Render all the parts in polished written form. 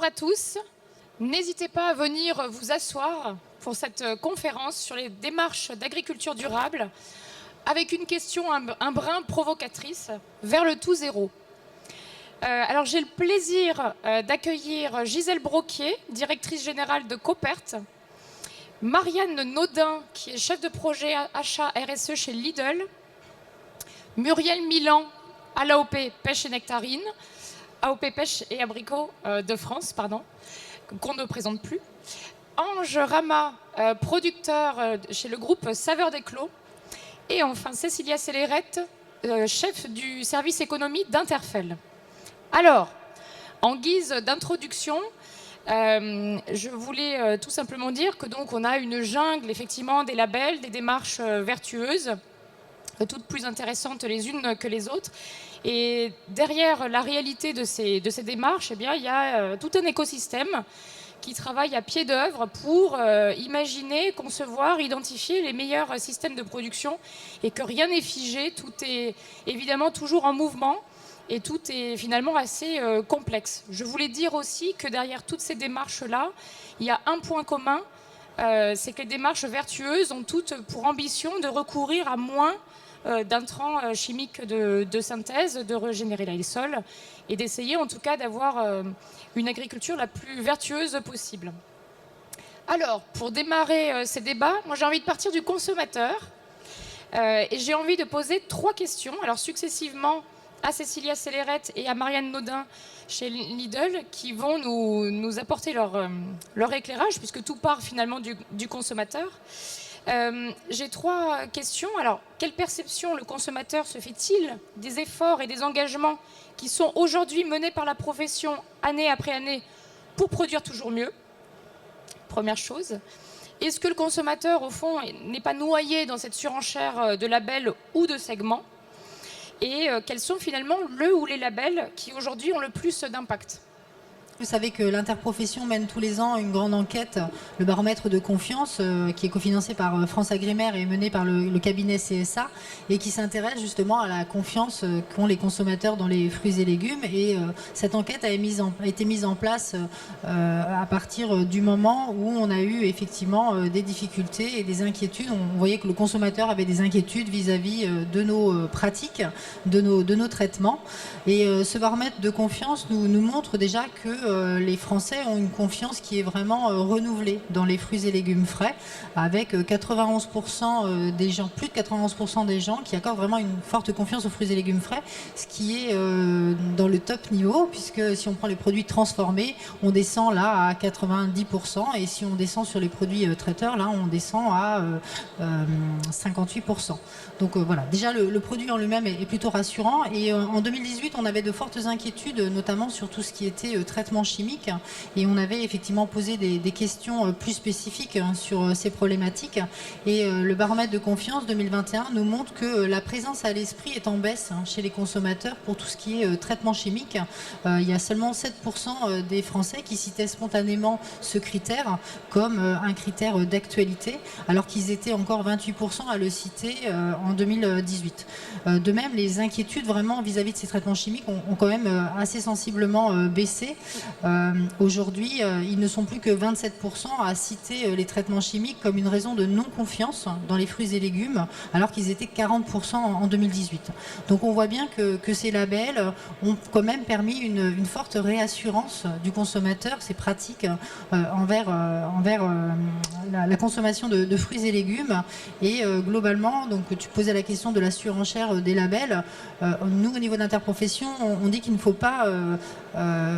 à tous. N'hésitez pas à venir vous asseoir pour cette conférence sur les démarches d'agriculture durable avec une question un brin provocatrice vers le tout zéro. Alors j'ai le plaisir d'accueillir Gisèle Broquier, directrice générale de Copert, Marianne Naudin, qui est chef de projet achat RSE chez Lidl, Muriel Milan, à l'AOP Pêche et Nectarine, AOP Pêche et Abricots de France, pardon, qu'on ne présente plus, Ange Rama, producteur chez le groupe Saveurs des Clos, et enfin Cécilia Célérette, chef du service économie d'Interfel. Alors, en guise d'introduction, je voulais tout simplement dire que donc on a une jungle effectivement des labels, des démarches vertueuses, toutes plus intéressantes les unes que les autres. Et derrière la réalité de ces démarches, eh bien, il y a tout un écosystème qui travaille à pied d'œuvre pour imaginer, concevoir, identifier les meilleurs systèmes de production et que rien n'est figé, tout est évidemment toujours en mouvement et tout est finalement assez complexe. Je voulais dire aussi que derrière toutes ces démarches-là, il y a un point commun, c'est que les démarches vertueuses ont toutes pour ambition de recourir à moins d'intrants chimiques de synthèse, de régénérer les sols et d'essayer en tout cas d'avoir une agriculture la plus vertueuse possible. Alors, pour démarrer ces débats, moi j'ai envie de partir du consommateur et j'ai envie de poser 3 questions, alors successivement à Cécilia Célérette et à Marianne Naudin chez Lidl, qui vont nous apporter leur éclairage, puisque tout part finalement du consommateur. J'ai 3 questions. Alors, quelle perception le consommateur se fait-il des efforts et des engagements qui sont aujourd'hui menés par la profession année après année pour produire toujours mieux? Première chose. Est-ce que le consommateur, au fond, n'est pas noyé dans cette surenchère de labels ou de segments? Et quels sont finalement le ou les labels qui aujourd'hui ont le plus d'impact? Vous savez que l'interprofession mène tous les ans une grande enquête, le baromètre de confiance, qui est cofinancé par France Agrimaire et mené par le cabinet CSA, et qui s'intéresse justement à la confiance qu'ont les consommateurs dans les fruits et légumes. Et cette enquête a été mise en place à partir du moment où on a eu effectivement des difficultés et des inquiétudes. On voyait que le consommateur avait des inquiétudes vis-à-vis de nos pratiques, de nos traitements. Et ce baromètre de confiance nous montre déjà que les Français ont une confiance qui est vraiment renouvelée dans les fruits et légumes frais, avec 91% des gens, plus de 91% des gens qui accordent vraiment une forte confiance aux fruits et légumes frais, ce qui est dans le top niveau, puisque si on prend les produits transformés, on descend là à 90%, et si on descend sur les produits traiteurs, là on descend à 58%. Donc voilà, déjà le produit en lui-même est plutôt rassurant. Et en 2018, on avait de fortes inquiétudes, notamment sur tout ce qui était traitement chimique, et on avait effectivement posé des questions plus spécifiques sur ces problématiques. Et le baromètre de confiance 2021 nous montre que la présence à l'esprit est en baisse chez les consommateurs pour tout ce qui est traitement chimique. Il y a seulement 7% des Français qui citaient spontanément ce critère comme un critère d'actualité, alors qu'ils étaient encore 28% à le citer en 2018. De même, les inquiétudes vraiment vis-à-vis de ces traitements chimiques ont quand même assez sensiblement baissé. Aujourd'hui, ils ne sont plus que 27% à citer les traitements chimiques comme une raison de non-confiance dans les fruits et légumes, alors qu'ils étaient 40% en 2018. Donc on voit bien que ces labels ont quand même permis une forte réassurance du consommateur, ces pratiques envers la consommation de fruits et légumes. Et globalement, donc tu posais la question de la surenchère des labels. Nous, au niveau d'interprofession, on dit qu'il ne faut pas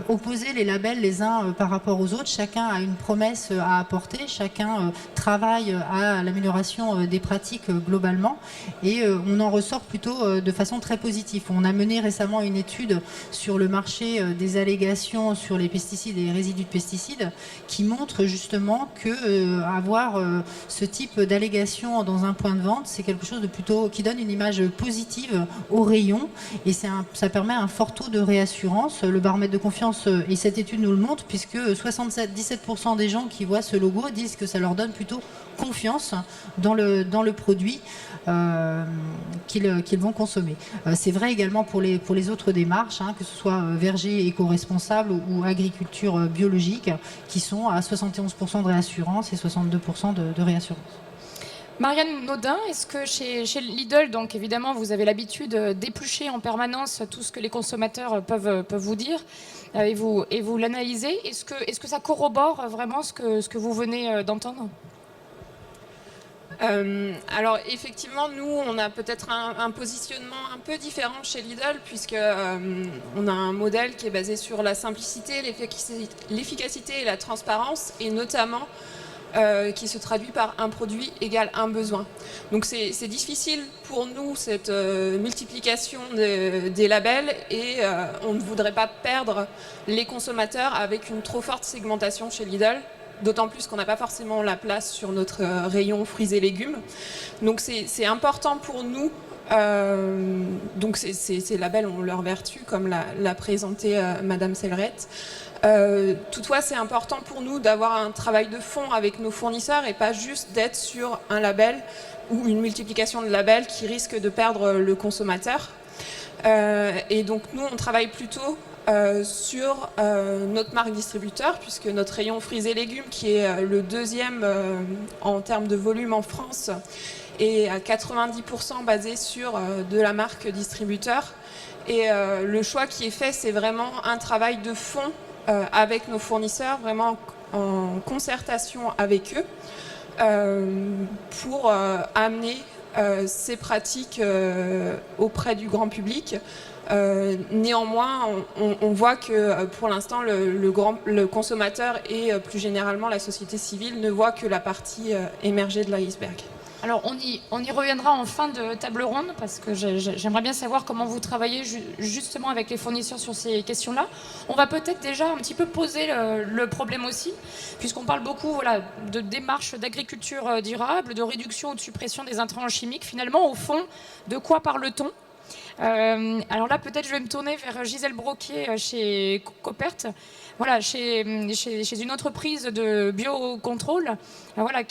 opposer les labels les uns par rapport aux autres. Chacun a une promesse à apporter, chacun travaille à l'amélioration des pratiques globalement, et on en ressort plutôt de façon très positive. On a mené récemment une étude sur le marché des allégations sur les pesticides et les résidus de pesticides qui montre justement que avoir ce type d'allégations dans un point de vente, c'est quelque chose de plutôt qui donne une image positive au rayon, et ça permet un fort taux de réassurance. Le baromètre de confiance est cette étude nous le montre, puisque 17% des gens qui voient ce logo disent que ça leur donne plutôt confiance dans le produit qu'ils vont consommer. C'est vrai également pour les autres démarches, que ce soit verger éco-responsable ou agriculture biologique, qui sont à 71% de réassurance et 62% de réassurance. Marianne Naudin, est-ce que chez Lidl, donc évidemment, vous avez l'habitude d'éplucher en permanence tout ce que les consommateurs peuvent vous dire et vous l'analysez. Est-ce que ça corrobore vraiment ce que vous venez d'entendre ? Alors effectivement, nous, on a peut-être un positionnement un peu différent chez Lidl, puisque on a un modèle qui est basé sur la simplicité, l'efficacité et la transparence, et notamment qui se traduit par un produit égale un besoin. Donc c'est difficile pour nous, cette multiplication des labels, et on ne voudrait pas perdre les consommateurs avec une trop forte segmentation chez Lidl, d'autant plus qu'on n'a pas forcément la place sur notre rayon fruits et légumes. Donc c'est important pour nous. Donc ces labels ont leur vertu, comme l'a présenté Madame Sellerette. Toutefois, c'est important pour nous d'avoir un travail de fond avec nos fournisseurs et pas juste d'être sur un label ou une multiplication de labels qui risque de perdre le consommateur. Et donc nous, on travaille plutôt sur notre marque distributeur, puisque notre rayon fruits et légumes, qui est le deuxième en termes de volume en France, est à 90% basé sur de la marque distributeur. Et le choix qui est fait, c'est vraiment un travail de fond avec nos fournisseurs, vraiment en concertation avec eux, pour amener ces pratiques auprès du grand public. Néanmoins, on voit que pour l'instant, le consommateur et plus généralement la société civile ne voient que la partie émergée de l'iceberg. Alors on y reviendra en fin de table ronde, parce que j'aimerais bien savoir comment vous travaillez justement avec les fournisseurs sur ces questions-là. On va peut-être déjà un petit peu poser le problème aussi, puisqu'on parle beaucoup de démarches d'agriculture durable, de réduction ou de suppression des intrants chimiques. Finalement, au fond, de quoi parle-t-on ? Alors là, peut-être je vais me tourner vers Gisèle Broquier chez Coopert. Voilà, chez une entreprise de biocontrôle. Voilà,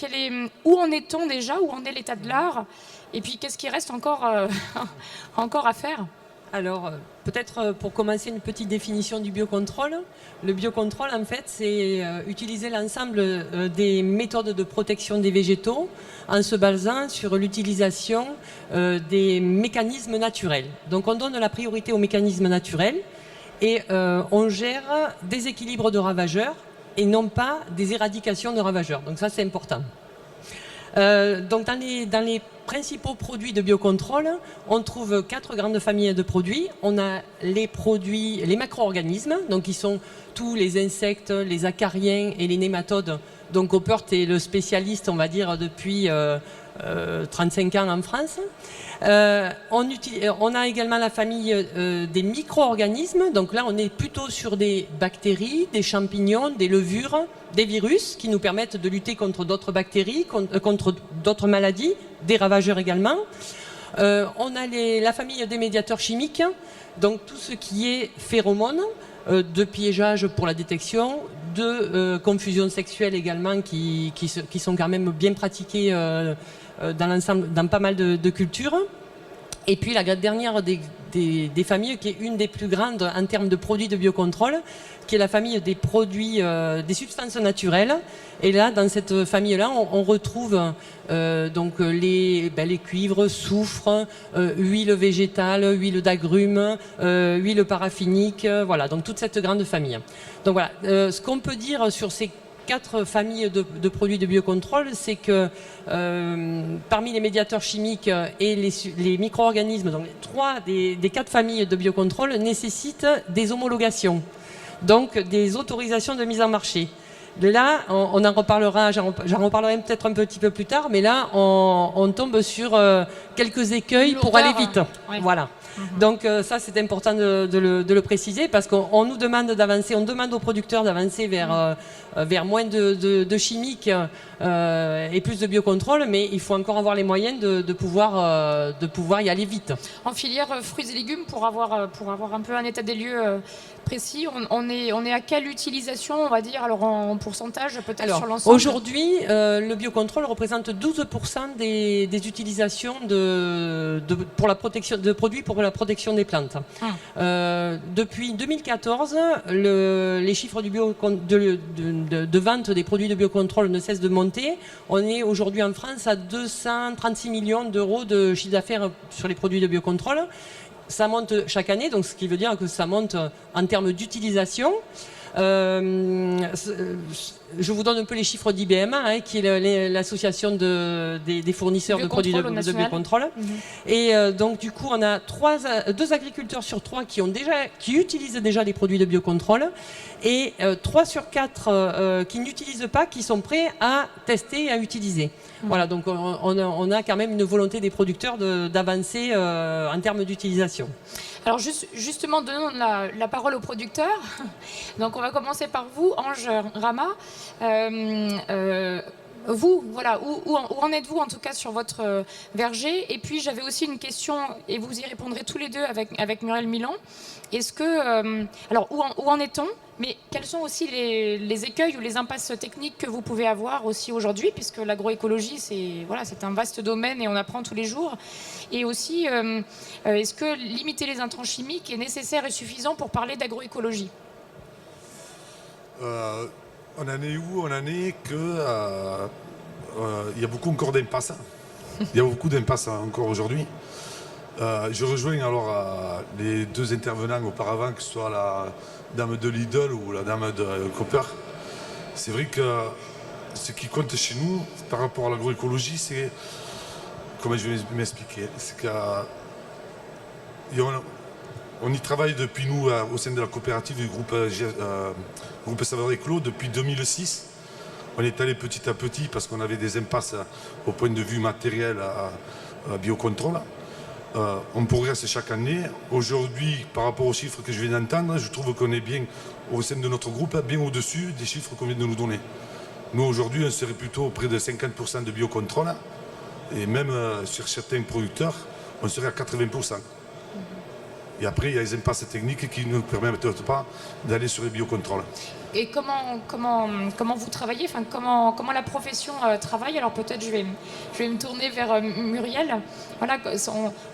où en est-on déjà ? Où en est l'état de l'art ? Et puis, qu'est-ce qui reste encore à faire ? Alors, peut-être pour commencer, une petite définition du biocontrôle. Le biocontrôle, en fait, c'est utiliser l'ensemble des méthodes de protection des végétaux en se basant sur l'utilisation des mécanismes naturels. Donc, on donne la priorité aux mécanismes naturels et on gère des équilibres de ravageurs et non pas des éradications de ravageurs. Donc, ça, c'est important. Donc dans les principaux produits de biocontrôle, on trouve 4 grandes familles de produits. On a les macro-organismes, donc qui sont tous les insectes, les acariens et les nématodes. Donc Coopert est le spécialiste, on va dire, depuis 35 ans en France. On a également la famille des micro-organismes. Donc là, on est plutôt sur des bactéries, des champignons, des levures, des virus qui nous permettent de lutter contre d'autres bactéries, contre d'autres maladies, des ravageurs également. On a la famille des médiateurs chimiques, donc tout ce qui est phéromones, de piégeage pour la détection, de confusion sexuelle également qui sont quand même bien pratiquées dans pas mal de cultures. Et puis la dernière des familles, qui est une des plus grandes en termes de produits de biocontrôle, qui est la famille des produits, des substances naturelles. Et là, dans cette famille-là, on retrouve donc les cuivres, soufre, huile végétale, huile d'agrumes, huile paraffinique, voilà, donc toute cette grande famille. Donc voilà, ce qu'on peut dire sur ces 4 familles de produits de biocontrôle, c'est que parmi les médiateurs chimiques et les micro-organismes, donc 3 des 4 familles de biocontrôle nécessitent des homologations, donc des autorisations de mise en marché. De là, on en reparlera, j'en reparlerai peut-être un petit peu plus tard, mais là, on tombe sur quelques écueils pour aller vite. Ouais. Voilà. Donc ça, c'est important de le préciser parce qu'on nous demande d'avancer, on demande aux producteurs d'avancer vers moins de chimiques et plus de biocontrôle, mais il faut encore avoir les moyens de pouvoir y aller vite. En filière fruits et légumes, pour avoir un peu un état des lieux précis, on est à quelle utilisation, on va dire, alors en pourcentage peut-être sur l'ensemble? Aujourd'hui, le biocontrôle représente 12% des utilisations de produits pour la protection des plantes. Depuis 2014, les chiffres de vente des produits de biocontrôle ne cessent de monter. On est aujourd'hui en France à 236 millions d'euros de chiffre d'affaires sur les produits de biocontrôle. Ça monte chaque année, donc ce qui veut dire que ça monte en termes d'utilisation. Je vous donne un peu les chiffres d'IBMA, qui est l'association des fournisseurs de produits de biocontrôle. Et donc du coup, on a 2 agriculteurs sur 3 qui utilisent déjà des produits de biocontrôle et 3 sur 4 qui n'utilisent pas, qui sont prêts à tester et à utiliser. Voilà, donc on a quand même une volonté des producteurs d'avancer en termes d'utilisation. Alors justement, donnons la parole aux producteurs. Donc on va commencer par vous, Ange Rama. Vous, voilà, où en êtes-vous en tout cas sur votre verger? Et puis j'avais aussi une question, et vous y répondrez tous les deux avec Muriel Milan. Est-ce que, alors où en est-on? Mais quels sont aussi les écueils ou les impasses techniques que vous pouvez avoir aussi aujourd'hui, puisque l'agroécologie, c'est un vaste domaine et on apprend tous les jours. Et aussi, est-ce que limiter les intrants chimiques est nécessaire et suffisant pour parler d'agroécologie? On en est où? On en est que il y a beaucoup encore d'impasses. Il y a beaucoup d'impasses encore aujourd'hui. Je rejoins alors les 2 intervenants auparavant, que ce soit la dame de Lidl ou la dame de Cooper. C'est vrai que ce qui compte chez nous par rapport à l'agroécologie, c'est, comment je vais m'expliquer, c'est qu'on y travaille depuis nous au sein de la coopérative du groupe Saveurs Éclos depuis 2006. On est allé petit à petit parce qu'on avait des impasses au point de vue matériel à biocontrôle. On progresse chaque année. Aujourd'hui, par rapport aux chiffres que je viens d'entendre, je trouve qu'on est bien, au sein de notre groupe, bien au-dessus des chiffres qu'on vient de nous donner. Nous, aujourd'hui, on serait plutôt près de 50% de biocontrôle. Et même sur certains producteurs, on serait à 80%. Et après, il y a les impasses techniques qui ne nous permettent pas d'aller sur les biocontrôles. Et comment vous travaillez, enfin comment la profession travaille? Alors peut-être je vais me tourner vers Muriel. Voilà,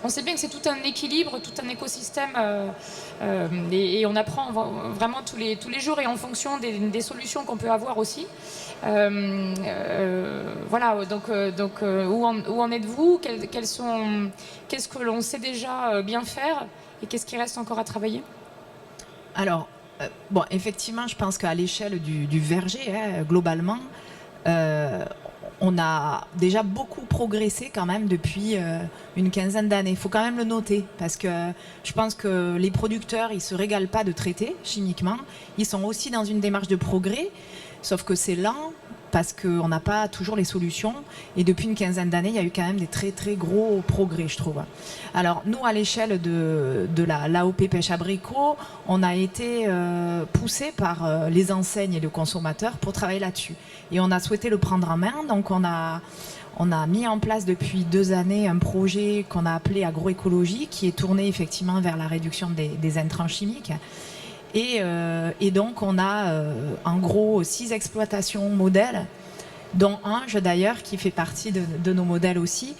on sait bien que c'est tout un équilibre, tout un écosystème, et on apprend vraiment tous les jours et en fonction des solutions qu'on peut avoir aussi. Voilà, donc où en êtes-vous? Qu'est-ce que l'on sait déjà bien faire et qu'est-ce qui reste encore à travailler? Alors, bon, effectivement, je pense qu'à l'échelle du verger, globalement, on a déjà beaucoup progressé quand même depuis une quinzaine d'années. Il faut quand même le noter parce que je pense que les producteurs, ils ne se régalent pas de traiter chimiquement. Ils sont aussi dans une démarche de progrès, sauf que c'est lent parce qu'on n'a pas toujours les solutions. Et depuis une quinzaine d'années, il y a eu quand même des très très gros progrès, je trouve. Alors nous, à l'échelle de l'AOP Pêche Abricot, on a été poussé par les enseignes et le consommateur pour travailler là-dessus. Et on a souhaité le prendre en main. Donc on a mis en place depuis 2 années un projet qu'on a appelé agroécologie, qui est tourné effectivement vers la réduction des intrants chimiques. Et donc, on a en gros 6 exploitations modèles, dont Ange d'ailleurs, qui fait partie de nos modèles aussi,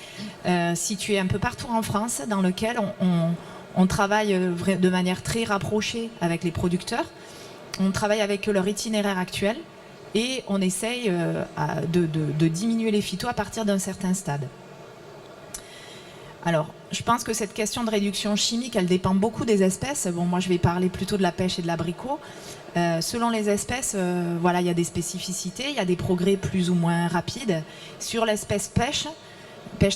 situés un peu partout en France, dans lequel on travaille de manière très rapprochée avec les producteurs. On travaille avec leur itinéraire actuel et on essaye de diminuer les phytos à partir d'un certain stade. Alors, je pense que cette question de réduction chimique, elle dépend beaucoup des espèces. Bon, moi, je vais parler plutôt de la pêche et de l'abricot. Selon les espèces, voilà, il y a des spécificités, il y a des progrès plus ou moins rapides. Sur l'espèce pêche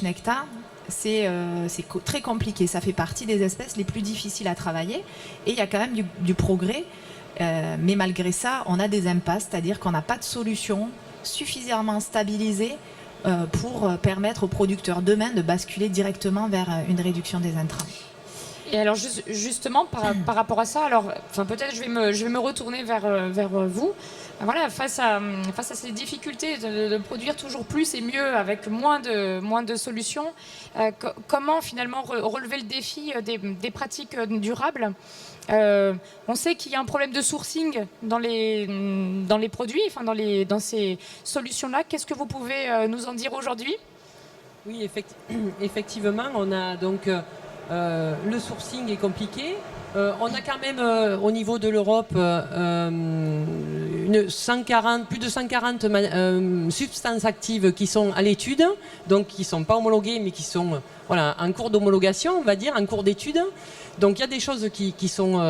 nectar, c'est très compliqué. Ça fait partie des espèces les plus difficiles à travailler. Et il y a quand même du progrès. Mais malgré ça, on a des impasses, c'est-à-dire qu'on n'a pas de solution suffisamment stabilisée pour permettre aux producteurs demain de basculer directement vers une réduction des intrants. Et alors justement par rapport à ça, alors peut-être je vais me retourner vers vous. Voilà, face à ces difficultés de produire toujours plus et mieux avec moins de solutions, comment finalement relever le défi des pratiques durables? On sait qu'il y a un problème de sourcing dans les produits, dans ces solutions-là. Qu'est-ce que vous pouvez nous en dire aujourd'hui? Oui, effectivement, on a donc le sourcing est compliqué. On a quand même au niveau de l'Europe plus de 140 substances actives qui sont à l'étude, donc qui ne sont pas homologuées mais qui sont en cours d'homologation, on va dire, en cours d'étude. Donc il y a des choses qui sont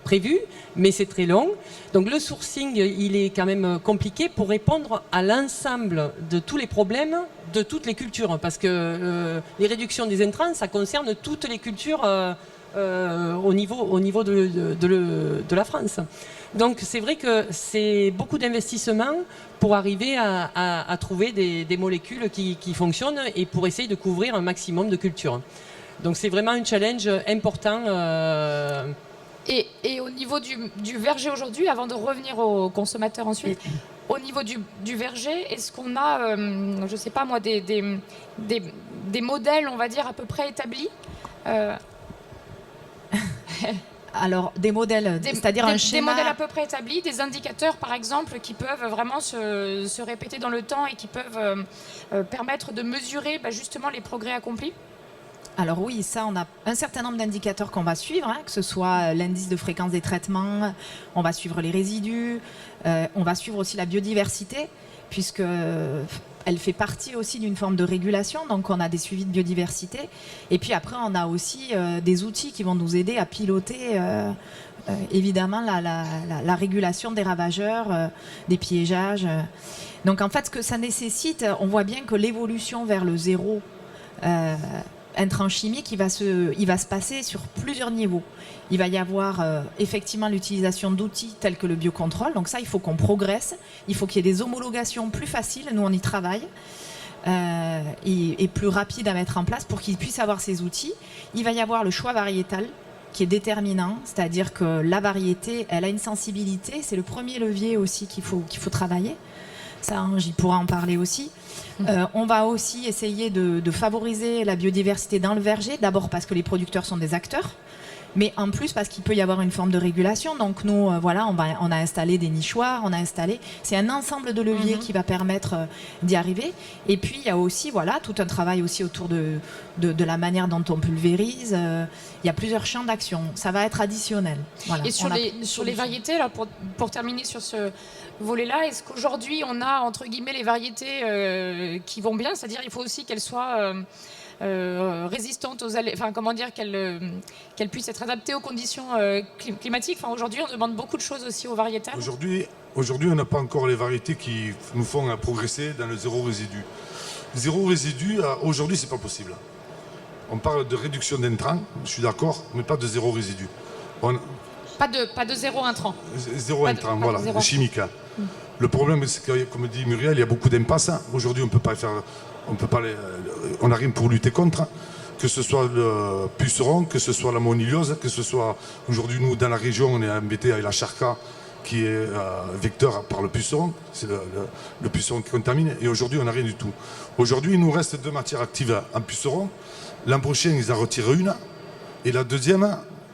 prévues, mais c'est très long. Donc le sourcing, il est quand même compliqué pour répondre à l'ensemble de tous les problèmes de toutes les cultures, parce que les réductions des intrants, ça concerne toutes les cultures au niveau de la France. Donc c'est vrai que c'est beaucoup d'investissements pour arriver à trouver des molécules qui fonctionnent et pour essayer de couvrir un maximum de cultures. Donc c'est vraiment un challenge important. Et au niveau du verger aujourd'hui, avant de revenir aux consommateurs ensuite, au niveau du verger, est-ce qu'on a, je ne sais pas moi, des modèles, on va dire, à peu près établis Alors, des modèles, c'est-à-dire un schéma... Des modèles à peu près établis, des indicateurs, par exemple, qui peuvent vraiment se répéter dans le temps et qui peuvent permettre de mesurer justement les progrès accomplis? Alors oui, ça, on a un certain nombre d'indicateurs qu'on va suivre, que ce soit l'indice de fréquence des traitements, on va suivre les résidus, on va suivre aussi la biodiversité, puisque elle fait partie aussi d'une forme de régulation, donc on a des suivis de biodiversité. Et puis après, on a aussi des outils qui vont nous aider à piloter évidemment la régulation des ravageurs, des piégeages. Donc en fait, ce que ça nécessite, on voit bien que l'évolution vers le zéro intrant chimique, il va se passer sur plusieurs niveaux. Il va y avoir effectivement l'utilisation d'outils tels que le biocontrôle. Donc ça, il faut qu'on progresse. Il faut qu'il y ait des homologations plus faciles. Nous, on y travaille. Et plus rapides à mettre en place pour qu'ils puissent avoir ces outils. Il va y avoir le choix variétal qui est déterminant. C'est-à-dire que la variété, elle a une sensibilité. C'est le premier levier aussi qu'il faut travailler. Ça, j'y pourrai en parler aussi. On va aussi essayer de favoriser la biodiversité dans le verger, d'abord parce que les producteurs sont des acteurs, mais en plus parce qu'il peut y avoir une forme de régulation. Donc nous, on a installé des nichoirs, c'est un ensemble de leviers qui va permettre d'y arriver. Et puis il y a aussi tout un travail aussi autour de la manière dont on pulvérise. Il y a plusieurs champs d'action. Ça va être additionnel. Voilà. Et sur les variétés, alors pour terminer sur ce volet-là, est-ce qu'aujourd'hui on a entre guillemets les variétés qui vont bien, c'est-à-dire il faut aussi qu'elles soient résistantes aux qu'elles puissent être adaptées aux conditions climatiques. Aujourd'hui, on demande beaucoup de choses aussi aux variétales. Aujourd'hui, on n'a pas encore les variétés qui nous font progresser dans le zéro résidu. Zéro résidu, aujourd'hui, c'est pas possible. On parle de réduction d'intrants, je suis d'accord, mais pas de zéro résidu. Pas de zéro intrant. Zéro intrant, voilà, chimique. Le problème, c'est que, comme dit Muriel, il y a beaucoup d'impasses. Aujourd'hui, on n'a rien pour lutter contre. Que ce soit le puceron, que ce soit la moniliose, que ce soit... Aujourd'hui, nous, dans la région, on est embêté avec la charca qui est vecteur par le puceron. C'est le puceron qui contamine. Et aujourd'hui, on n'a rien du tout. Aujourd'hui, il nous reste 2 matières actives en puceron. L'an prochain, ils en retirent une. Et la deuxième,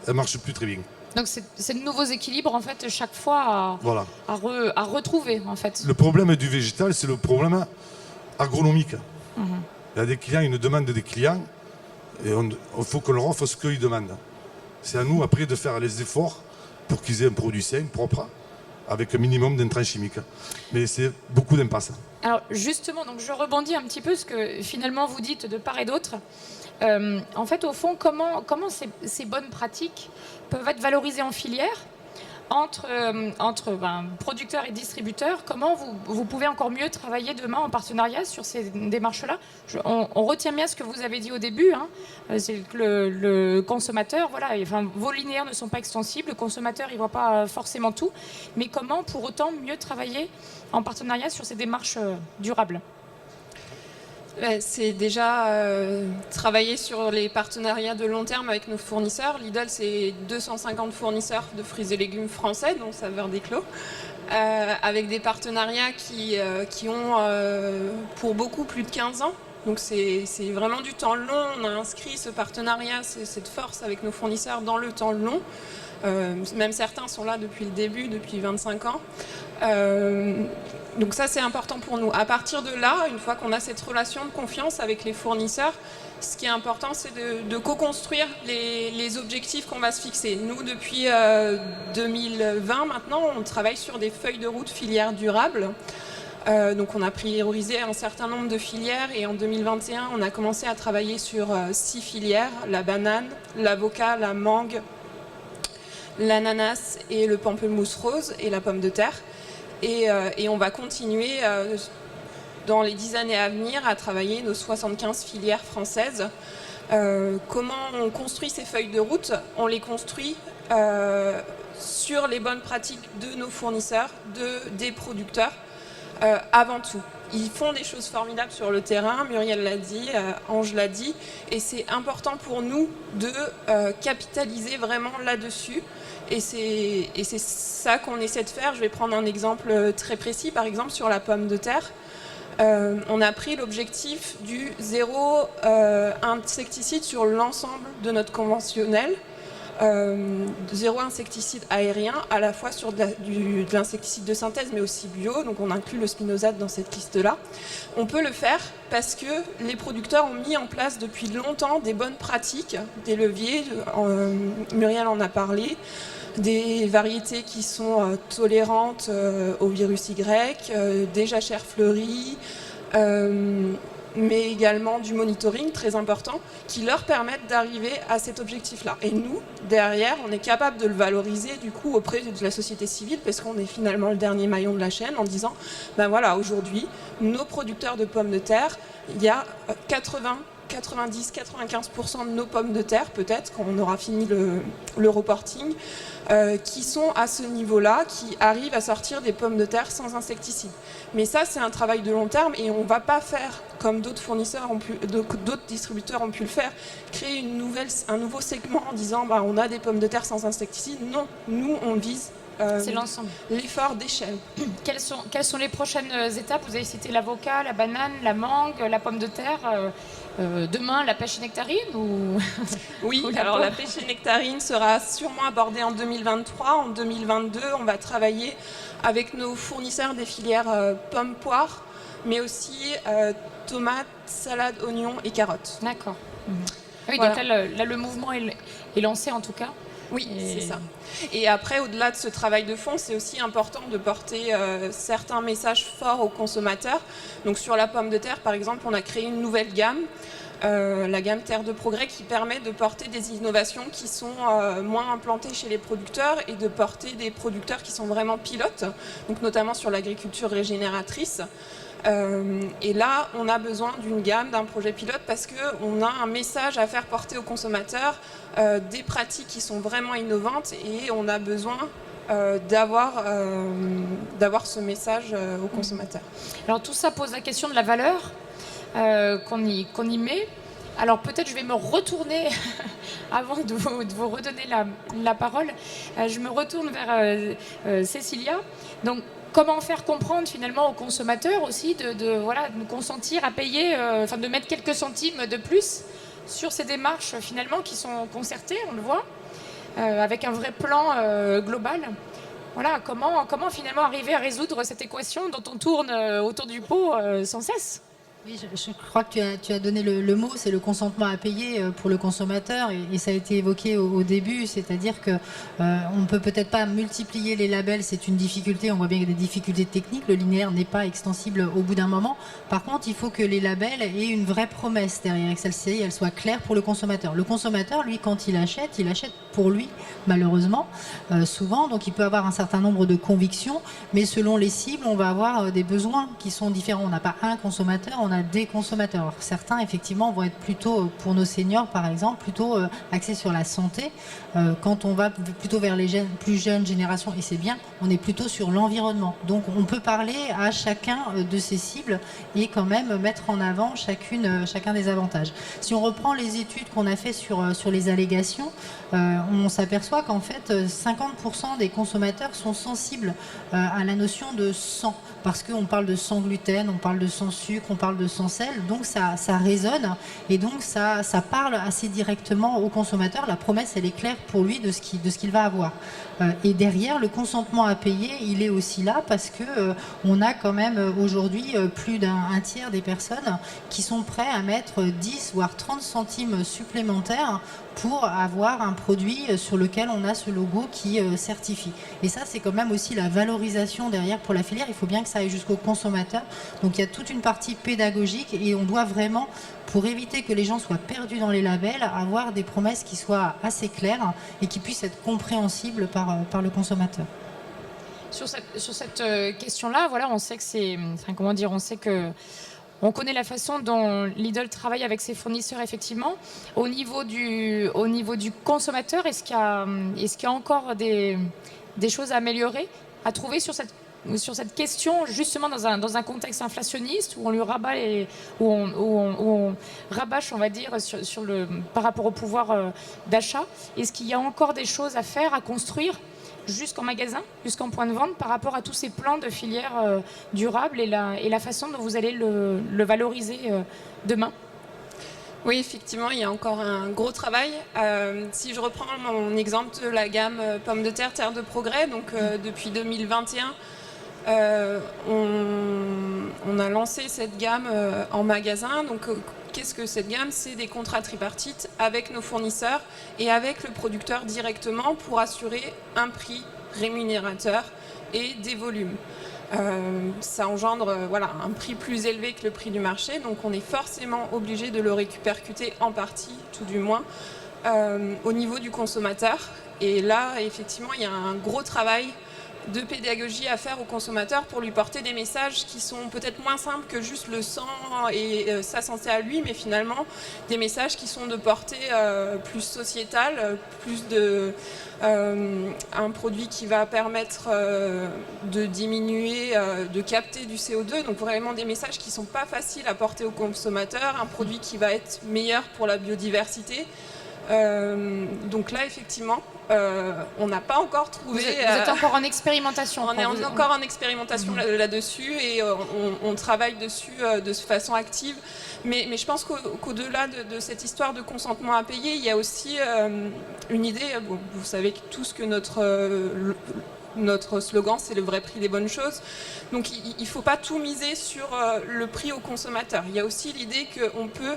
elle ne marche plus très bien. Donc c'est de nouveaux équilibres en fait chaque fois à retrouver en fait. Le problème du végétal, c'est le problème agronomique. Il y a des clients, une demande des clients et il faut qu'on leur offre ce qu'ils demandent. C'est à nous après de faire les efforts pour qu'ils aient un produit sain, propre, avec un minimum d'intrants chimiques. Mais c'est beaucoup d'impasses. Alors justement, donc je rebondis un petit peu ce que finalement vous dites de part et d'autre. En fait, au fond, comment ces bonnes pratiques peuvent être valorisées en filière entre producteurs et distributeurs, comment vous pouvez encore mieux travailler demain en partenariat sur ces démarches-là. On retient bien ce que vous avez dit au début, hein, c'est que le consommateur, voilà, enfin, vos linéaires ne sont pas extensibles, le consommateur il ne voit pas forcément tout, mais comment pour autant mieux travailler en partenariat sur ces démarches durables? C'est déjà travailler sur les partenariats de long terme avec nos fournisseurs. Lidl, c'est 250 fournisseurs de fruits et légumes français, dont Saveurs des Clos, avec des partenariats qui ont pour beaucoup plus de 15 ans. Donc c'est vraiment du temps long. On a inscrit ce partenariat, cette force avec nos fournisseurs dans le temps long. Même certains sont là depuis le début, depuis 25 ans. Donc ça, c'est important pour nous. À partir de là, une fois qu'on a cette relation de confiance avec les fournisseurs, ce qui est important, c'est de co-construire les objectifs qu'on va se fixer. Nous, depuis 2020, maintenant, on travaille sur des feuilles de route filières durables. Donc on a priorisé un certain nombre de filières et en 2021, on a commencé à travailler sur 6 filières, la banane, l'avocat, la mangue, l'ananas et le pamplemousse rose et la pomme de terre. Et on va continuer dans les 10 années à venir à travailler nos 75 filières françaises. Comment on construit ces feuilles de route? On les construit sur les bonnes pratiques de nos fournisseurs, des producteurs, avant tout. Ils font des choses formidables sur le terrain, Muriel l'a dit, Ange l'a dit, et c'est important pour nous de capitaliser vraiment là-dessus. Et c'est ça qu'on essaie de faire. Je vais prendre un exemple très précis, par exemple sur la pomme de terre. On a pris l'objectif du zéro insecticide sur l'ensemble de notre conventionnel. Zéro insecticide aérien, à la fois sur de l'insecticide de synthèse, mais aussi bio. Donc on inclut le spinosade dans cette liste-là. On peut le faire parce que les producteurs ont mis en place depuis longtemps des bonnes pratiques, des leviers. Muriel en a parlé. Des variétés qui sont tolérantes au virus Y, des jachères fleuries, mais également du monitoring très important qui leur permettent d'arriver à cet objectif-là. Et nous, derrière, on est capable de le valoriser du coup auprès de la société civile parce qu'on est finalement le dernier maillon de la chaîne en disant, ben voilà, aujourd'hui, nos producteurs de pommes de terre, il y a 90-95% de nos pommes de terre, peut-être, quand on aura fini le reporting, qui sont à ce niveau-là, qui arrivent à sortir des pommes de terre sans insecticides. Mais ça, c'est un travail de long terme et on ne va pas faire comme d'autres fournisseurs, d'autres distributeurs ont pu le faire, créer un nouveau segment en disant bah, on a des pommes de terre sans insecticides. Non, nous, on vise c'est l'ensemble. L'effort d'échelle. Quelles sont les prochaines étapes? Vous avez cité l'avocat, la banane, la mangue, la pomme de terre. Demain, la pêche et nectarine Oui, alors la pêche et nectarine sera sûrement abordée en 2023. En 2022, on va travailler avec nos fournisseurs des filières pommes-poires, mais aussi tomates, salades, oignons et carottes. D'accord. Oui, voilà. Donc là, le mouvement est lancé en tout cas. Oui, c'est ça. Et après, au-delà de ce travail de fond, c'est aussi important de porter certains messages forts aux consommateurs. Donc sur la pomme de terre, par exemple, on a créé une nouvelle gamme, la gamme Terre de Progrès, qui permet de porter des innovations qui sont moins implantées chez les producteurs et de porter des producteurs qui sont vraiment pilotes, donc notamment sur l'agriculture régénératrice. Et là, on a besoin d'une gamme, d'un projet pilote parce qu'on a un message à faire porter aux consommateurs, des pratiques qui sont vraiment innovantes et on a besoin d'avoir ce message aux consommateurs. Alors tout ça pose la question de la valeur qu'on y met. Alors peut-être je vais me retourner, avant de vous redonner la parole, je me retourne vers Cécilia. Donc, comment faire comprendre finalement aux consommateurs aussi de consentir à payer, de mettre quelques centimes de plus sur ces démarches finalement qui sont concertées, on le voit, avec un vrai plan global. Voilà, comment finalement arriver à résoudre cette équation dont on tourne autour du pot sans cesse? Oui, je crois que tu as donné le mot, c'est le consentement à payer pour le consommateur, et ça a été évoqué au début, c'est-à-dire que on ne peut peut-être pas multiplier les labels, c'est une difficulté, on voit bien qu'il y a des difficultés techniques, le linéaire n'est pas extensible au bout d'un moment. Par contre, il faut que les labels aient une vraie promesse derrière, que celle-ci elle soit claire pour le consommateur. Le consommateur, lui, quand il achète pour lui, malheureusement, souvent, donc il peut avoir un certain nombre de convictions, mais selon les cibles, on va avoir des besoins qui sont différents. On n'a pas un consommateur, on a des consommateurs. Alors, certains, effectivement, vont être plutôt, pour nos seniors par exemple, plutôt axés sur la santé. Quand on va plutôt vers les plus jeunes générations, et c'est bien, on est plutôt sur l'environnement. Donc on peut parler à chacun de ces cibles et quand même mettre en avant chacun des avantages. Si on reprend les études qu'on a fait sur les allégations, on s'aperçoit qu'en fait 50% des consommateurs sont sensibles à la notion de sans, parce qu'on parle de sans gluten, on parle de sans sucre, on parle de sans sel, donc ça résonne, et donc ça parle assez directement au consommateur. La promesse, elle est claire pour lui de ce qu'il va avoir. Et derrière, le consentement à payer, il est aussi là parce que on a quand même aujourd'hui plus d'un tiers des personnes qui sont prêts à mettre 10 voire 30 centimes supplémentaires pour avoir un produit sur lequel on a ce logo qui certifie. Et ça, c'est quand même aussi la valorisation derrière pour la filière. Il faut bien que ça aille jusqu'au consommateur. Donc il y a toute une partie pédagogique, et on doit vraiment, pour éviter que les gens soient perdus dans les labels, avoir des promesses qui soient assez claires et qui puissent être compréhensibles par le consommateur. Sur cette question-là, voilà, on sait que on connaît la façon dont Lidl travaille avec ses fournisseurs, effectivement. Au niveau du consommateur, est-ce qu'il y a encore des choses à améliorer, à trouver sur cette question, justement dans un contexte inflationniste où on lui rabat où on rabâche, on va dire, par rapport au pouvoir d'achat? Est-ce qu'il y a encore des choses à faire, à construire jusqu'en magasin, jusqu'en point de vente, par rapport à tous ces plans de filière durable et la façon dont vous allez le valoriser demain? Oui, effectivement, il y a encore un gros travail. Si je reprends mon exemple de la gamme pommes de terre Terre de Progrès, donc depuis 2021, on a lancé cette gamme en magasin. Donc, qu'est-ce que cette gamme? C'est des contrats tripartites avec nos fournisseurs et avec le producteur directement pour assurer un prix rémunérateur et des volumes. Ça engendre un prix plus élevé que le prix du marché, donc on est forcément obligé de le répercuter en partie, tout du moins, au niveau du consommateur. Et là, effectivement, il y a un gros travail de pédagogie à faire au consommateur pour lui porter des messages qui sont peut-être moins simples que juste le sang et sa santé à lui, mais finalement des messages qui sont de portée plus sociétale, plus un produit qui va permettre de diminuer, de capter du CO2, donc vraiment des messages qui ne sont pas faciles à porter au consommateur, un produit qui va être meilleur pour la biodiversité. Donc là, effectivement, on n'a pas encore trouvé... Vous êtes encore en expérimentation. On est encore en expérimentation là-dessus, et on travaille dessus de façon active. Mais je pense qu'au-delà de cette histoire de consentement à payer, il y a aussi une idée. Vous savez tous que notre slogan, c'est le vrai prix des bonnes choses. Donc il ne faut pas tout miser sur le prix au consommateur. Il y a aussi l'idée qu'on peut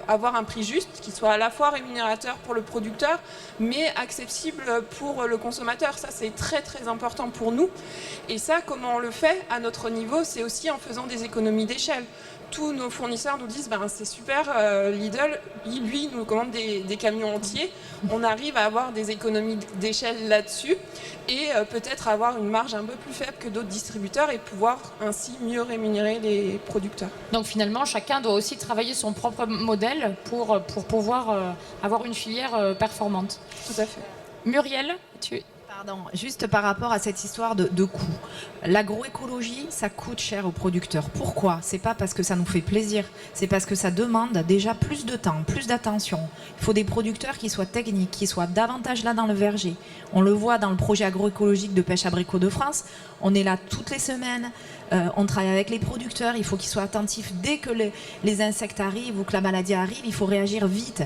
avoir un prix juste, qui soit à la fois rémunérateur pour le producteur, mais accessible pour le consommateur. Ça, c'est très très important pour nous. Et ça, comment on le fait à notre niveau? C'est aussi en faisant des économies d'échelle. Tous nos fournisseurs nous disent c'est super, Lidl, lui, nous commande des camions entiers. On arrive à avoir des économies d'échelle là-dessus et peut-être avoir une marge un peu plus faible que d'autres distributeurs et pouvoir ainsi mieux rémunérer les producteurs. Donc finalement, chacun doit aussi travailler son propre modèle pour pouvoir avoir une filière performante. Tout à fait. Muriel, Pardon, juste par rapport à cette histoire de coût. L'agroécologie, ça coûte cher aux producteurs. Pourquoi? C'est pas parce que ça nous fait plaisir, c'est parce que ça demande déjà plus de temps, plus d'attention. Il faut des producteurs qui soient techniques, qui soient davantage là dans le verger. On le voit dans le projet agroécologique de pêche abricot de France. On est là toutes les semaines, on travaille avec les producteurs, il faut qu'ils soient attentifs dès que les insectes arrivent ou que la maladie arrive, il faut réagir vite.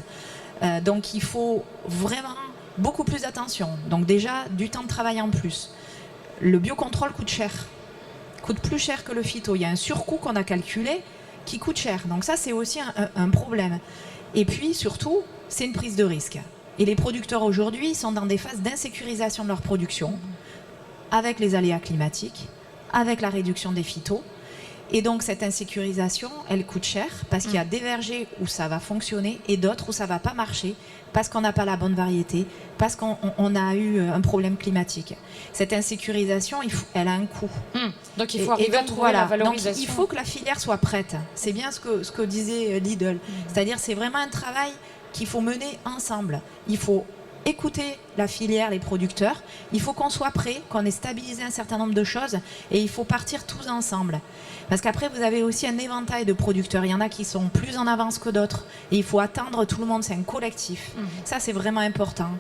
Donc il faut vraiment beaucoup plus d'attention. Donc déjà, du temps de travail en plus. Le biocontrôle coûte cher. Coûte plus cher que le phyto. Il y a un surcoût qu'on a calculé qui coûte cher. Donc ça, c'est aussi un problème. Et puis, surtout, c'est une prise de risque. Et les producteurs aujourd'hui sont dans des phases d'insécurisation de leur production, avec les aléas climatiques, avec la réduction des phytos. Et donc cette insécurisation, elle coûte cher parce qu'il y a des vergers où ça va fonctionner et d'autres où ça ne va pas marcher parce qu'on n'a pas la bonne variété, parce qu'on a eu un problème climatique. Cette insécurisation, elle a un coût. Donc il faut arriver à trouver la valorisation. Donc il faut que la filière soit prête. C'est bien ce que disait Lidl. C'est-à-dire c'est vraiment un travail qu'il faut mener ensemble. Il faut écouter la filière, les producteurs. Il faut qu'on soit prêt, qu'on ait stabilisé un certain nombre de choses et il faut partir tous ensemble. Parce qu'après, vous avez aussi un éventail de producteurs. Il y en a qui sont plus en avance que d'autres. Et il faut attendre tout le monde. C'est un collectif. Ça, c'est vraiment important.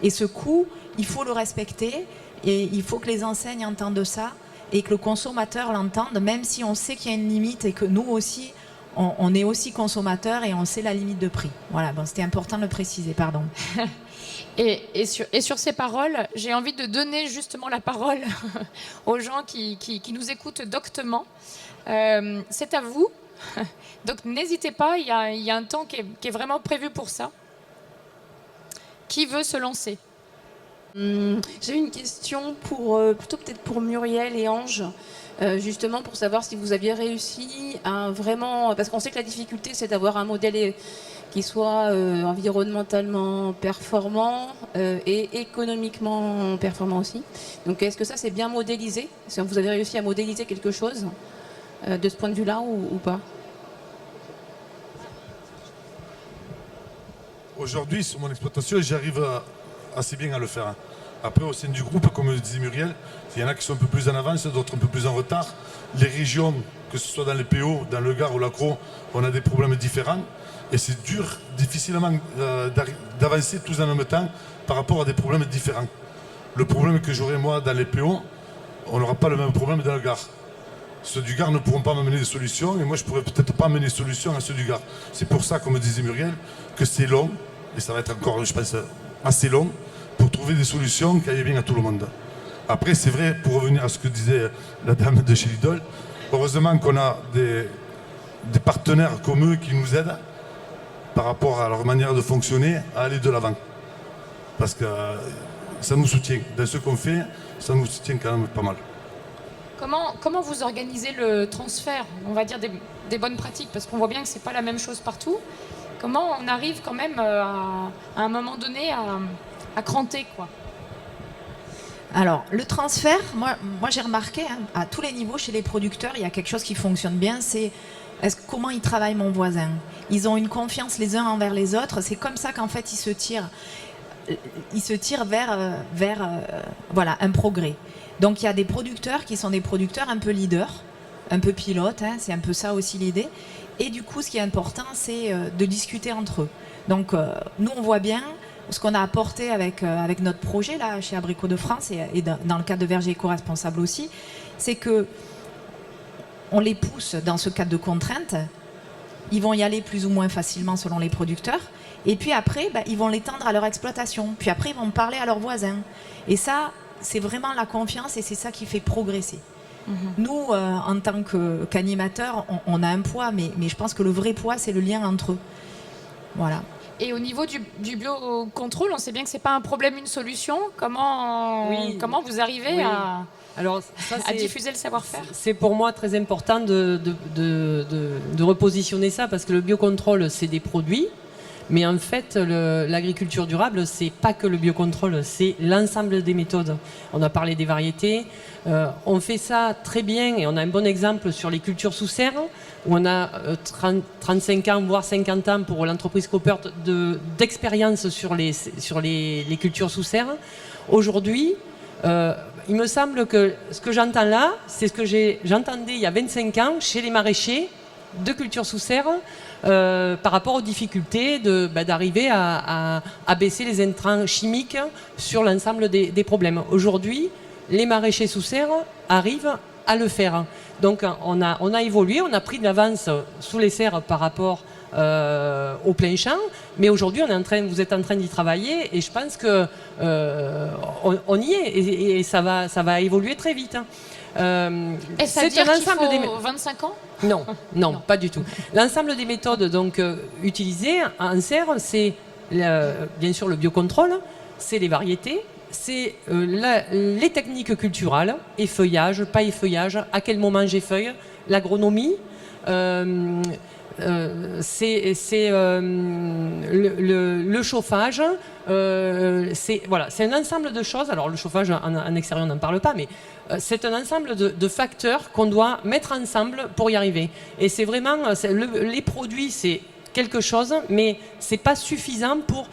Et ce coût, il faut le respecter. Et il faut que les enseignes entendent ça et que le consommateur l'entende, même si on sait qu'il y a une limite et que nous aussi, on est aussi consommateurs et on sait la limite de prix. Voilà, bon, c'était important de le préciser, pardon. Et sur ces paroles, j'ai envie de donner justement la parole aux gens qui nous écoutent doctement. C'est à vous. Donc n'hésitez pas, il y a un temps qui est vraiment prévu pour ça. Qui veut se lancer ? J'ai une question plutôt peut-être pour Muriel et Ange, justement pour savoir si vous aviez réussi à vraiment... Parce qu'on sait que la difficulté, c'est d'avoir un modèle qui soit environnementalement performant et économiquement performant aussi. Donc est-ce que ça, c'est bien modélisé ? Est-ce que vous avez réussi à modéliser quelque chose de ce point de vue-là ou pas ? Aujourd'hui, sur mon exploitation, j'arrive assez bien à le faire. Après, au sein du groupe, comme le disait Muriel, il y en a qui sont un peu plus en avance, d'autres un peu plus en retard. Les régions, que ce soit dans les PO, dans le Gard ou l'Accro, on a des problèmes différents. Et c'est dur, difficilement d'avancer tous en même temps par rapport à des problèmes différents. Le problème que j'aurai moi dans les PO, on n'aura pas le même problème dans le Gard. Ceux du Gard ne pourront pas m'amener des solutions et moi je ne pourrais peut-être pas amener des solutions à ceux du Gard. C'est pour ça, comme disait Muriel, que c'est long, et ça va être encore, je pense, assez long, pour trouver des solutions qui aillent bien à tout le monde. Après, c'est vrai, pour revenir à ce que disait la dame de chez Lidl, heureusement qu'on a des partenaires comme eux qui nous aident par rapport à leur manière de fonctionner, à aller de l'avant. Parce que ça nous soutient. Dans ce qu'on fait, ça nous soutient quand même pas mal. Comment vous organisez le transfert, on va dire, des bonnes pratiques ? Parce qu'on voit bien que ce n'est pas la même chose partout. Comment on arrive quand même à un moment donné à cranter, quoi ? Alors, le transfert, moi j'ai remarqué, à tous les niveaux chez les producteurs, il y a quelque chose qui fonctionne bien, c'est comment il travaille mon voisin. Ils ont une confiance les uns envers les autres, c'est comme ça qu'en fait ils se tirent vers voilà, un progrès. Donc il y a des producteurs qui sont des producteurs un peu leaders, un peu pilotes, c'est un peu ça aussi l'idée. Et du coup, ce qui est important, c'est de discuter entre eux. Donc nous, on voit bien ce qu'on a apporté avec notre projet là, chez Abricots de France et dans le cadre de Verger éco-responsable aussi, c'est que on les pousse dans ce cadre de contraintes. Ils vont y aller plus ou moins facilement selon les producteurs. Et puis après, ils vont l'étendre à leur exploitation. Puis après, ils vont parler à leurs voisins. Et ça, c'est vraiment la confiance et c'est ça qui fait progresser. Nous, en tant qu'animateurs, on a un poids, mais je pense que le vrai poids, c'est le lien entre eux. Voilà. Et au niveau du biocontrôle, on sait bien que ce n'est pas un problème, une solution. Comment vous arrivez à diffuser le savoir-faire ? C'est pour moi très important de repositionner ça, parce que le biocontrôle, c'est des produits. Mais en fait, l'agriculture durable, c'est pas que le biocontrôle, c'est l'ensemble des méthodes. On a parlé des variétés. On fait ça très bien et on a un bon exemple sur les cultures sous serre, où on a 35 ans, voire 50 ans pour l'entreprise Cooper d'expérience sur les cultures sous serre. Aujourd'hui, il me semble que ce que j'entends là, c'est ce que j'entendais il y a 25 ans chez les maraîchers de cultures sous serre, par rapport aux difficultés d'arriver à baisser les intrants chimiques sur l'ensemble des problèmes. Aujourd'hui, les maraîchers sous serre arrivent à le faire. Donc on a évolué, on a pris de l'avance sous les serres par rapport au plein champ, mais aujourd'hui vous êtes en train d'y travailler et je pense que on y est et ça va évoluer très vite. Est-ce à dire qu'il faut 25 ans? Non, non, pas du tout. L'ensemble des méthodes donc utilisées en serre, c'est bien sûr le biocontrôle, c'est les variétés, c'est les techniques culturales, effeuillage, pas effeuillage, à quel moment j'effeuille, l'agronomie, c'est le chauffage, c'est un ensemble de choses. Alors le chauffage en extérieur, on n'en parle pas, mais c'est un ensemble de facteurs qu'on doit mettre ensemble pour y arriver. Et c'est vraiment, les produits, c'est quelque chose, mais c'est pas suffisant pour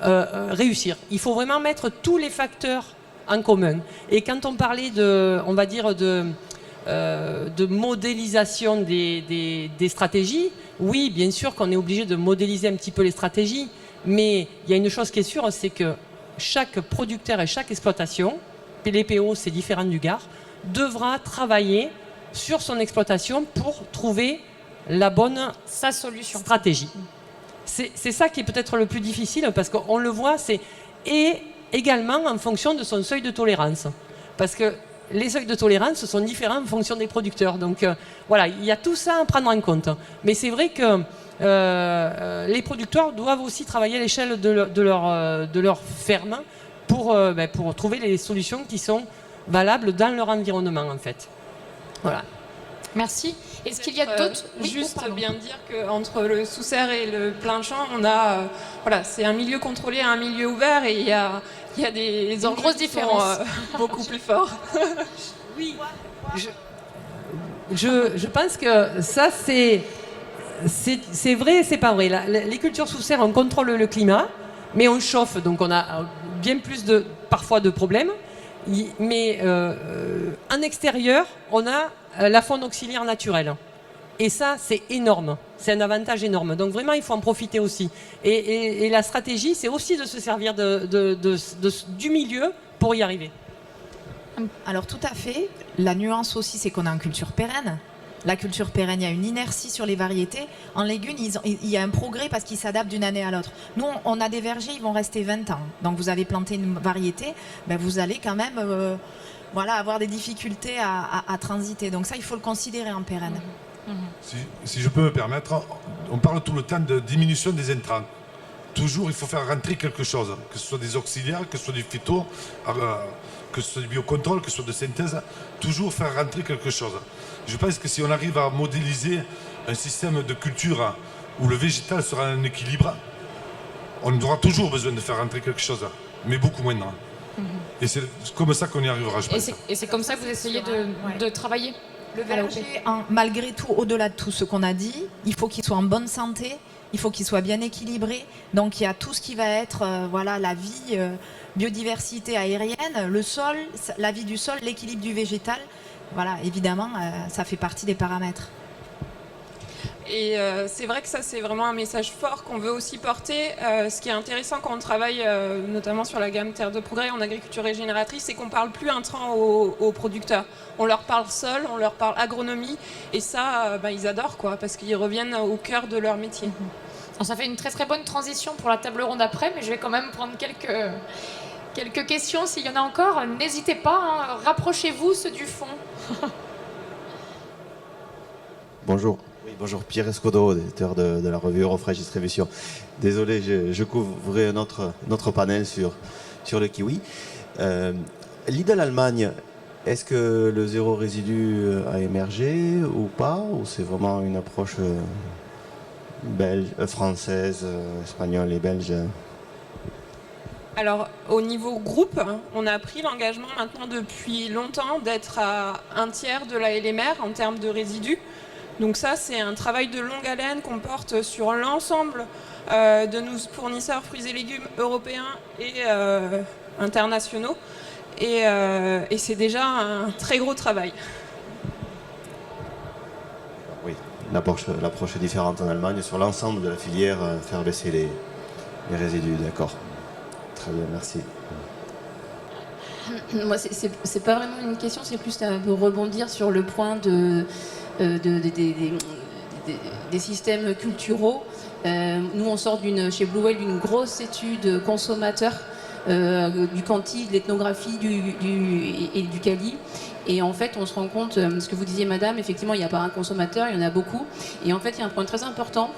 réussir. Il faut vraiment mettre tous les facteurs en commun. Et quand on parlait on va dire de modélisation des stratégies, oui, bien sûr qu'on est obligé de modéliser un petit peu les stratégies, mais il y a une chose qui est sûre, c'est que chaque producteur et chaque exploitation, les PO c'est différent du Gard, devra travailler sur son exploitation pour trouver la bonne stratégie. C'est ça qui est peut-être le plus difficile, parce qu'on le voit, et également en fonction de son seuil de tolérance. Parce que les seuils de tolérance sont différents en fonction des producteurs. Donc voilà, il y a tout ça à prendre en compte. Mais c'est vrai que les producteurs doivent aussi travailler à l'échelle de leur ferme pour trouver les solutions qui sont valables dans leur environnement, en fait. Voilà. Merci. Est-ce qu'il y a d'autres... Juste bien dire qu'entre le sous-serre et le plein champ, on a... c'est un milieu contrôlé, un milieu ouvert, et il y a des grosses différences. Beaucoup plus forts. Oui. Je pense que ça, c'est vrai et c'est pas vrai. Les cultures sous serre, on contrôle le climat, mais on chauffe, donc on a bien plus parfois de problèmes. Mais en extérieur, on a la faune auxiliaire naturelle. Et ça, c'est énorme. C'est un avantage énorme. Donc vraiment, il faut en profiter aussi. Et la stratégie, c'est aussi de se servir du milieu pour y arriver. Alors tout à fait. La nuance aussi, c'est qu'on a une culture pérenne. La culture pérenne, il y a une inertie sur les variétés. En légumes, il y a un progrès parce qu'ils s'adaptent d'une année à l'autre. Nous, on a des vergers, ils vont rester 20 ans. Donc vous avez planté une variété, vous allez quand même avoir des difficultés à transiter. Donc ça, il faut le considérer en pérenne. Si je peux me permettre, on parle tout le temps de diminution des intrants. Toujours, il faut faire rentrer quelque chose, que ce soit des auxiliaires, que ce soit du phyto, que ce soit du biocontrôle, que ce soit de synthèse, toujours faire rentrer quelque chose. Je pense que si on arrive à modéliser un système de culture où le végétal sera en équilibre, on aura toujours besoin de faire rentrer quelque chose, mais beaucoup moins. Et c'est comme ça qu'on y arrivera, je pense. Et c'est comme ça que vous essayez de travailler? Le verger, malgré tout, au-delà de tout ce qu'on a dit, il faut qu'il soit en bonne santé, il faut qu'il soit bien équilibré. Donc il y a tout ce qui va être la vie, biodiversité aérienne, le sol, la vie du sol, l'équilibre du végétal. Voilà, évidemment, ça fait partie des paramètres. Et c'est vrai que ça, c'est vraiment un message fort qu'on veut aussi porter. Ce qui est intéressant quand on travaille notamment sur la gamme Terre de Progrès en agriculture régénératrice, c'est qu'on ne parle plus intrants aux producteurs. On leur parle sol, on leur parle agronomie, et ça, ils adorent, parce qu'ils reviennent au cœur de leur métier. Alors, ça fait une très très bonne transition pour la table ronde après, mais je vais quand même prendre quelques questions s'il y en a encore. N'hésitez pas, rapprochez-vous ceux du fond. Bonjour. Oui, bonjour, Pierre Escodo, éditeur de la revue Eurofresh Distribution. Désolé, je couvrais notre panel sur le kiwi. Lidl Allemagne, est-ce que le zéro résidu a émergé ou pas? Ou c'est vraiment une approche française, espagnole et belge? Alors, au niveau groupe, on a pris l'engagement maintenant depuis longtemps d'être à 1/3 de la LMR en termes de résidus. Donc ça, c'est un travail de longue haleine qu'on porte sur l'ensemble de nos fournisseurs fruits et légumes européens et internationaux. Et c'est déjà un très gros travail. Oui, l'approche est différente en Allemagne. Sur l'ensemble de la filière, faire baisser les résidus, d'accord. Très bien, merci. Moi, c'est pas vraiment une question, c'est plus de rebondir sur le point des systèmes culturaux. Nous, on sort chez Blue Whale d'une grosse étude consommateur du Canti, de l'ethnographie et du Cali. Et en fait, on se rend compte, ce que vous disiez, madame, effectivement, il n'y a pas un consommateur, il y en a beaucoup. Et en fait, il y a un point très important,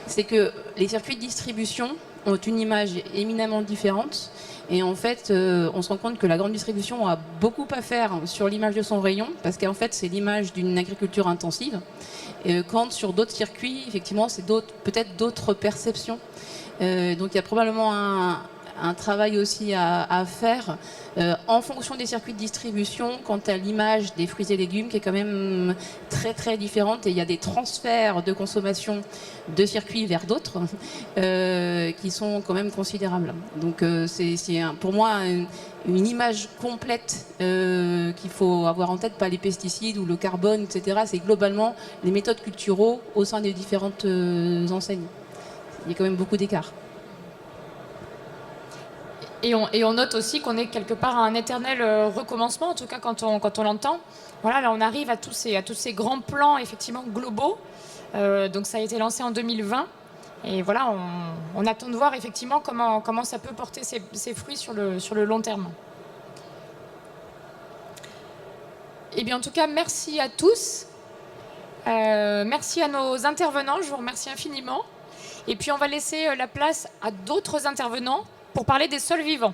c'est que les circuits de distribution ont une image éminemment différente. Et en fait, on se rend compte que la grande distribution a beaucoup à faire sur l'image de son rayon, parce qu'en fait, c'est l'image d'une agriculture intensive. Quand sur d'autres circuits, effectivement, c'est peut-être d'autres perceptions. Donc il y a probablement un travail aussi à faire en fonction des circuits de distribution quant à l'image des fruits et légumes qui est quand même très très différente, et il y a des transferts de consommation de circuits vers d'autres qui sont quand même considérables. Donc c'est pour moi une image complète qu'il faut avoir en tête, pas les pesticides ou le carbone, etc. C'est globalement les méthodes culturaux au sein des différentes enseignes. Il y a quand même beaucoup d'écart. Et on note aussi qu'on est quelque part à un éternel recommencement, en tout cas quand on l'entend. Voilà, là on arrive à tous ces grands plans effectivement globaux. Donc ça a été lancé en 2020. Et voilà, on attend de voir effectivement comment ça peut porter ses fruits sur le long terme. Et bien en tout cas, merci à tous. Merci à nos intervenants, je vous remercie infiniment. Et puis on va laisser la place à d'autres intervenants pour parler des sols vivants.